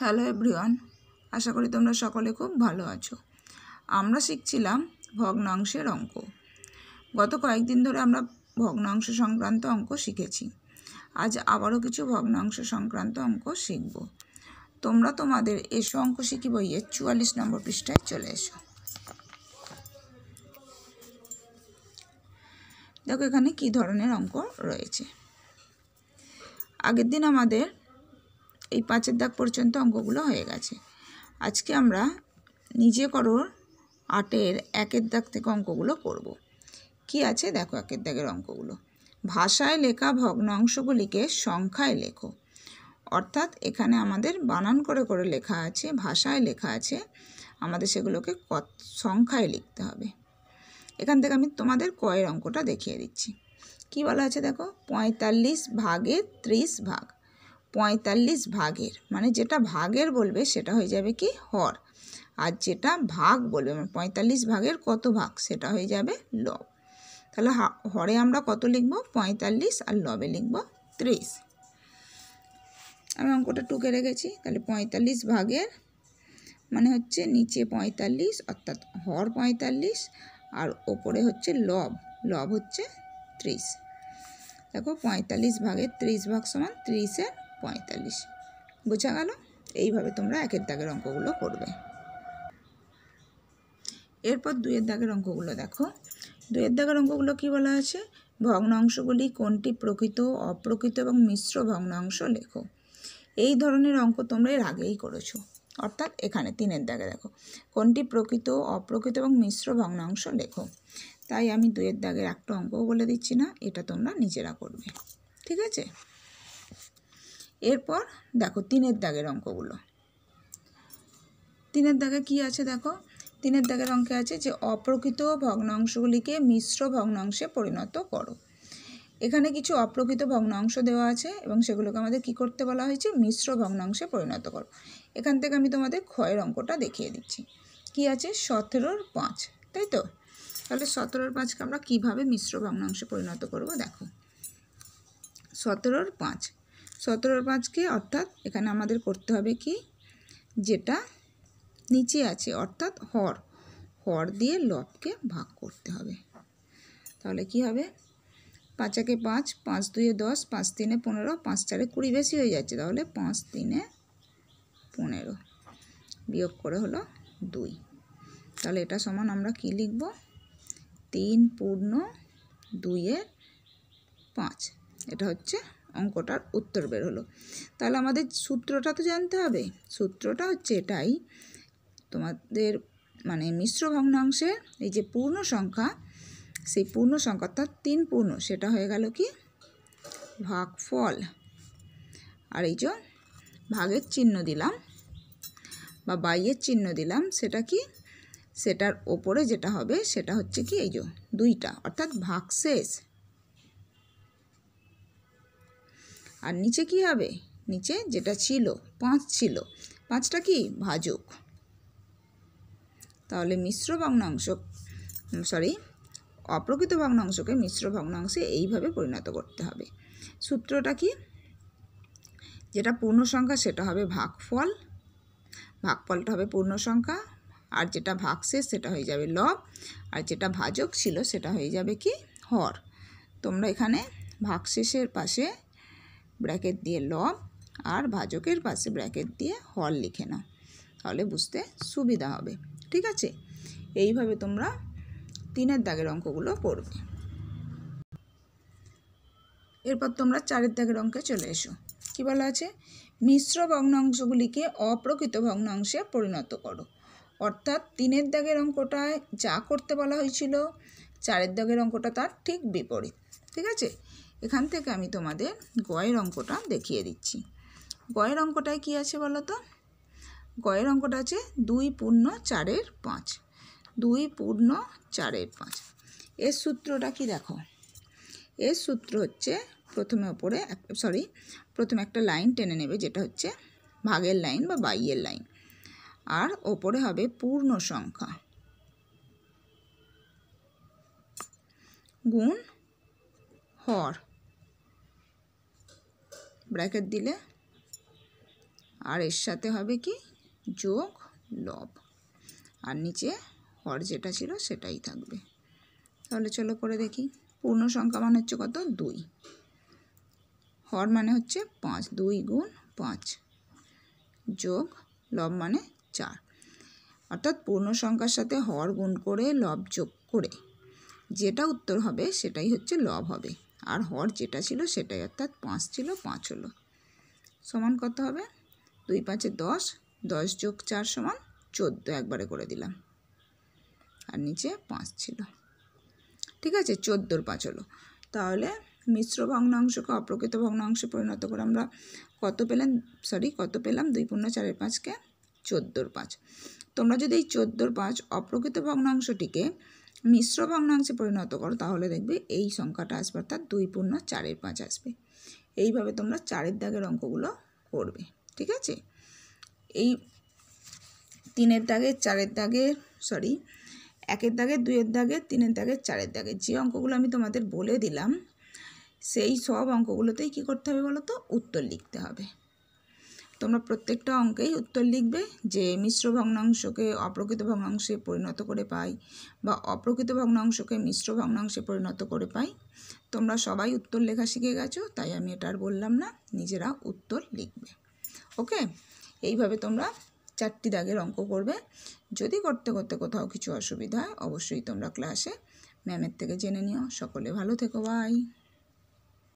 Hello everyone, আশা করি তোমরা সকলে খুব ভালো আছো। আমরা শিখছিলাম ভগ্নাংশের অঙ্ক। গত কয়েকদিন ধরে আমরা ভগ্নাংশ সংক্রান্ত অঙ্ক শিখেছি। আজ আবারও কিছু ভগ্নাংশ সংক্রান্ত অঙ্ক শিখব। তোমরা তোমাদের এসো অঙ্ক শিখি বইয়ের 44 নম্বর পৃষ্ঠায় চলে এসো। দেখো এখানে কি ধরনের অঙ্ক রয়েছে। আগের দিন আমাদের এই 5-এর দাগ পর্যন্ত অঙ্কগুলো হয়ে গেছে। আজকে আমরা নিজে করো 8-এর 1-এর দাগ থেকে অঙ্কগুলো করব। কি আছে দেখো 1-এর দাগের অঙ্কগুলো। ভাষায় লেখা ভগ্নাংশগুলিকে সংখ্যায় লেখো। অর্থাৎ এখানে আমাদের বানান করে করে লেখা আছে, ভাষায় লেখা আছে, আমাদের সেগুলোকে সংখ্যায় লিখতে হবে। এখান থেকে আমি তোমাদের কয়ের অঙ্কটা দেখিয়ে দিচ্ছি। কি বলা আছে দেখো, 45 ভাগের 30 ভাগ। 45 ভাগের মানে যেটা ভাগের বলবে সেটা হয়ে যাবে কি হর, আর যেটা ভাগ বলবে মানে 45 ভাগের কত ভাগ সেটা হয়ে যাবে লব। তাহলে হরে আমরা কত লিখব 45 আর লবে লিখব 30। আমি অঙ্কটা টুকে রেখেছি। তাহলে 45 ভাগের মানে হচ্ছে নিচে 45 অর্থাৎ হর 45 আর ওপরে হচ্ছে লব, লব হচ্ছে 30। দেখো 45 ভাগের 30 ভাগ সমান 30-এর 45। বোঝা গেল? এইভাবে তোমরা 1-এর দাগের অঙ্কগুলো করবে। এরপর 2-এর দাগের অঙ্কগুলো দেখো। 2-এর দাগের অঙ্কগুলো কি বলা আছে, ভগ্নাংশগুলি কোনটি প্রকৃত, অপ্রকৃত এবং মিশ্র ভগ্নাংশ লেখো। এই ধরনের অঙ্ক তোমরা এর আগেই করেছো। অর্থাৎ এখানে 3-এর দাগে দেখো কোনটি প্রকৃত, অপ্রকৃত এবং মিশ্র ভগ্নাংশ লেখো। তাই আমি 2-এর দাগের একটা অঙ্কও বলে দিচ্ছি না, এটা তোমরা নিজেরা করবে, ঠিক আছে? এরপর দেখো 3-এর দাগের অঙ্কগুলো। 3-এর দাগে কি আছে দেখো, 3-এর দাগের অঙ্কে আছে যে অপ্রকৃত ভগ্নাংশগুলিকে মিশ্র ভগ্নাংশে পরিণত করো। এখানে কিছু অপ্রকৃত ভগ্নাংশ দেওয়া আছে এবং সেগুলোকে আমাদের কি করতে বলা হয়েছে, মিশ্র ভগ্নাংশে পরিণত করো। এখান থেকে আমি তোমাদের ক্ষয়ের অঙ্কটা দেখিয়ে দিচ্ছি। কি আছে 17-র 5, তাই তো? তাহলে 17-র 5কে আমরা কিভাবে মিশ্র ভগ্নাংশে পরিণত করব দেখো। 17-র 5, 17-র 5কে অর্থাৎ এখানে আমাদের করতে হবে কি, যেটা নিচে আছে অর্থাৎ হর, হর দিয়ে লবকে ভাগ করতে হবে। তাহলে কি হবে, 5-একে 5, 5-2-এ 10, 5-3-এ 15, 5-4-এ 20 বেশি হয়ে যাচ্ছে, তাহলে 5-3-এ 15 বিয়োগ করে হলো 2। তাহলে এটা সমান আমরা কি লিখব, 3 পূর্ণ 2-এর 5। এটা হচ্ছে অঙ্কটার উত্তর বের হলো। তাহলে আমাদের সূত্রটা তো জানতে হবে। সূত্রটা হচ্ছে এটাই, তোমাদের মানে মিশ্র ভগ্নাংশের এই যে পূর্ণ সংখ্যা, সেই পূর্ণ সংখ্যা অর্থাৎ 3 পূর্ণ, সেটা হয়ে গেল কি ভাগফল। আর এই যে ভাগের চিহ্ন দিলাম বা বাইয়ের চিহ্ন দিলাম, সেটা কি, সেটার ওপরে যেটা হবে সেটা হচ্ছে কি এই যে 2টা অর্থাৎ ভাগশেষ। আর নিচে কি হবে, নিচে যেটা ছিল 5 ছিল, 5টা কি ভাজক। তাহলে মিশ্র ভগ্নাংশ অপ্রকৃত ভগ্নাংশকে মিশ্র ভগ্নাংশে এইভাবে পরিণত করতে হবে। সূত্রটা কি, যেটা পূর্ণ সংখ্যা সেটা হবে ভাগফল, ভাগফলটা হবে পূর্ণ সংখ্যা, আর যেটা ভাগশেষ সেটা হয়ে যাবে লব, আর যেটা ভাজক ছিল সেটা হয়ে যাবে কি হর। তোমরা এখানে ভাগশেষের পাশে ব্র্যাকেট দিয়ে লব আর ভাজকের পাশে ব্র্যাকেট দিয়ে হর লিখে নাও, তাহলে বুঝতে সুবিধা হবে, ঠিক আছে? এইভাবে তোমরা 3-এর দাগের অঙ্কগুলো করবে। এরপর তোমরা 4-এর দাগের অঙ্কে চলে এসো। কি বলা আছে, মিশ্র ভগ্নাংশগুলিকে অপ্রকৃত ভগ্নাংশে পরিণত করো। অর্থাৎ 3-এর দাগের অঙ্কটায় যা করতে বলা হয়েছিল 4-এর দাগের অঙ্কটা তার ঠিক বিপরীত, ঠিক আছে? এখান থেকে আমি তোমাদের গয়ের অঙ্কটা দেখিয়ে দিচ্ছি। গয়ের অঙ্কটায় কি আছে বলো তো, গয়ের অঙ্কটা আছে 2 পূর্ণ 4-এর 5, 2 পূর্ণ 4-এর 5। এর সূত্রটা কি দেখো, এর সূত্র হচ্ছে প্রথমে একটা লাইন টেনে নেবে, যেটা হচ্ছে ভাগের লাইন বা বাইয়ের লাইন, আর ওপরে হবে পূর্ণ সংখ্যা গুণ হর, ব্র্যাকেট দিলে আর এর সাথে হবে কি যোগ লব, আর নিচে হর যেটা ছিল সেটাই থাকবে। তাহলে চলো করে দেখি। পূর্ণ সংখ্যা মানে হচ্ছে কত 2, হর মানে হচ্ছে 5, 2 গুণ 5 যোগ লব মানে 4। অর্থাৎ পূর্ণ সংখ্যার সাথে হর গুণ করে লব যোগ করে যেটা উত্তর হবে সেটাই হচ্ছে লব হবে, আর হর যেটা ছিল সেটাই, অর্থাৎ 5 ছিল 5 হলো। সমান কত হবে 2 5 10, 10 যোগ 4 সমান 14, একবারে করে দিলাম, আর নিচে 5 ছিল। ঠিক আছে, 14 5 হলো। তাহলে মিশ্র ভগ্নাংশকে অপ্রকৃত ভগ্নাংশে পরিণত করে আমরা কত পেলাম 2 পূর্ণ 4 5কে 14 5। তোমরা যদি এই 14 5 অপ্রকৃত ভগ্নাংশটিকে মিশ্র ভগ্নাংশে পরিণত করো তাহলে দেখবে এই সংখ্যাটা আসবে, অর্থাৎ 2 পূর্ণ 4 5 আসবে। এইভাবে তোমরা 4 দাগের অঙ্কগুলো করবে। ঠিক আছে, এই 3 দাগের 4 দাগের 1 দাগের 2 দাগের 3 দাগের 4 দাগের যে অঙ্কগুলো আমি তোমাদের বলে দিলাম সেই সব অঙ্কগুলোতেই কী করতে হবে বলো তো, উত্তর লিখতে হবে। তোমরা প্রত্যেকটা অঙ্কেই উত্তর লিখবে যে মিশ্র ভগ্নাংশকে অপ্রকৃত ভগ্নাংশে পরিণত করে পাই বা অপ্রকৃত ভগ্নাংশকে মিশ্র ভগ্নাংশে পরিণত করে পাই। তোমরা সবাই উত্তর লেখা শিখে গেছো, তাই আমি এটা আর বললাম না, নিজেরা উত্তর লিখবে। ওকে, এইভাবে তোমরা 4টি দাগের অঙ্ক করবে। যদি করতে করতে কোথাও কিছু অসুবিধা হয় অবশ্যই তোমরা ক্লাসে ম্যামের থেকে জেনে নিও। সকলে ভালো থেকো, বাই।